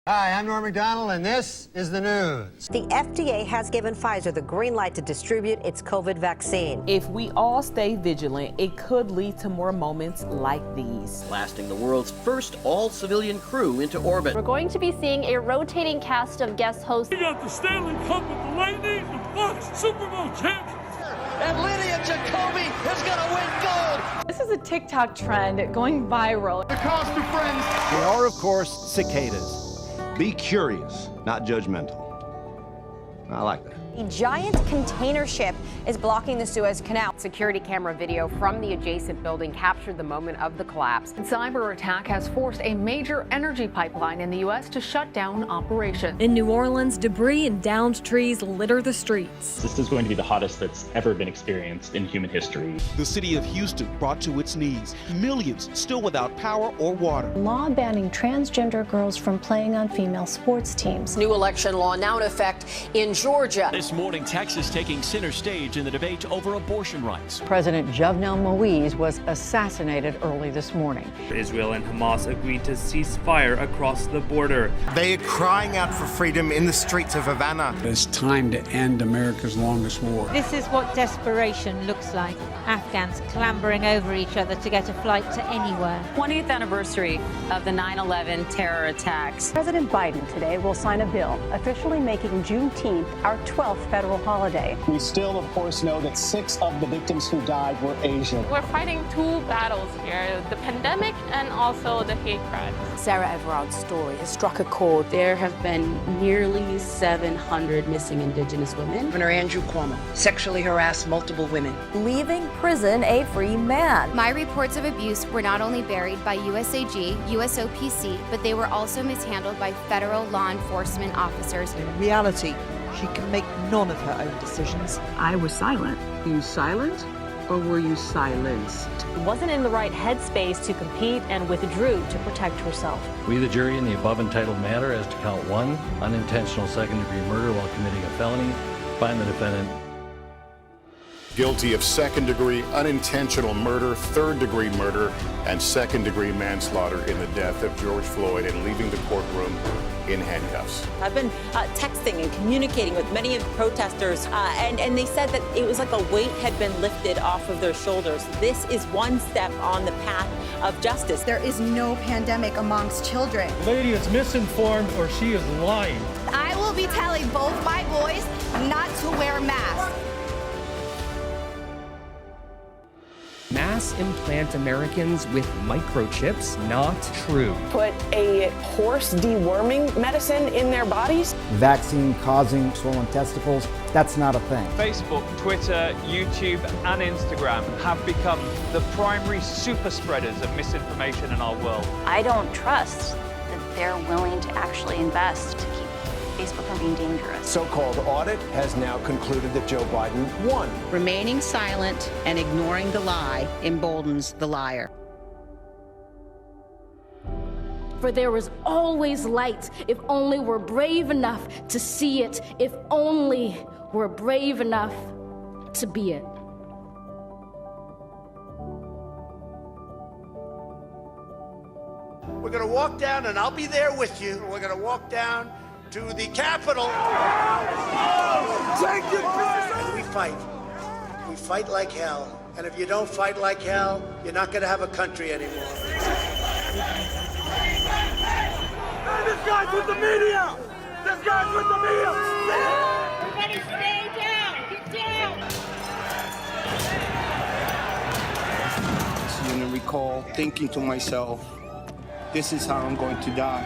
Hi, I'm Norm Macdonald, and this is the news. The FDA has given Pfizer the green light to distribute its COVID vaccine. If we all stay vigilant, it could lead to more moments like these. Blasting the world's first all-civilian crew into orbit. We're going to be seeing a rotating cast of guest hosts. We got the Stanley Cup with the Lightning, the Bucks, Super Bowl champs. And Lydia Jacoby is going to win gold. This is a TikTok trend going viral. The cost of friends. They are, of course, cicadas. Be curious, not judgmental. I like that. A giant container ship is blocking the Suez Canal. Security camera video from the adjacent building captured the moment of the collapse. A cyber attack has forced a major energy pipeline in the U.S. to shut down operations. In New Orleans, debris and downed trees litter the streets. This is going to be the hottest that's ever been experienced in human history. The city of Houston brought to its knees. Millions still without power or water. Law banning transgender girls from playing on female sports teams. New election law now in effect in Georgia. This morning, Texas taking center stage in the debate over abortion rights. President Jovenel Moise was assassinated early this morning. Israel and Hamas agreed to cease fire across the border. They are crying out for freedom in the streets of Havana. It's time to end America's longest war. This is what desperation looks like. Afghans clambering over each other to get a flight to anywhere. 20th anniversary of the 9/11 terror attacks. President Biden today will sign a bill officially making Juneteenth our 12th federal holiday. We still, of course, know that 6 of the victims who died were Asian. We're fighting two battles here, the pandemic and also the hate crimes. Sarah Everard's story has struck a chord. There have been nearly 700 missing Indigenous women. Governor Andrew Cuomo sexually harassed multiple women. Leaving prison a free man. My reports of abuse were not only buried by USAG, USOPC, but they were also mishandled by federal law enforcement officers. In reality, she can make none of her own decisions. I was silent. Were you silent or were you silenced? Wasn't in the right headspace to compete and withdrew to protect herself. We, the jury, in the above entitled matter as to count 1, unintentional second-degree murder while committing a felony, find the defendant guilty of second-degree unintentional murder, third-degree murder, and second-degree manslaughter in the death of George Floyd and leaving the courtroom in handcuffs. I've been texting and communicating with many of the protesters, and they said that it was like a weight had been lifted off of their shoulders. This is one step on the path of justice. There is no pandemic amongst children. Lady is misinformed or she is lying. I will be telling both my boys not to wear masks. Mass implant Americans with microchips? Not true. Put a horse deworming medicine in their bodies? Vaccine causing swollen testicles? That's not a thing. Facebook, Twitter, YouTube, and Instagram have become the primary super spreaders of misinformation in our world. I don't trust that they're willing to actually invest to keep Facebook from being dangerous. So-called audit has now concluded that Joe Biden won. Remaining silent and ignoring the lie emboldens the liar. For there is always light if only we're brave enough to see it, if only we're brave enough to be it. We're going to walk down, and I'll be there with you. We're going to walk down to the Capitol. We fight. We fight like hell. And if you don't fight like hell, you're not going to have a country anymore. Hey, this guy's with the media! This guy's with the media! Everybody stay down! Get down! And I recall thinking to myself, this is how I'm going to die.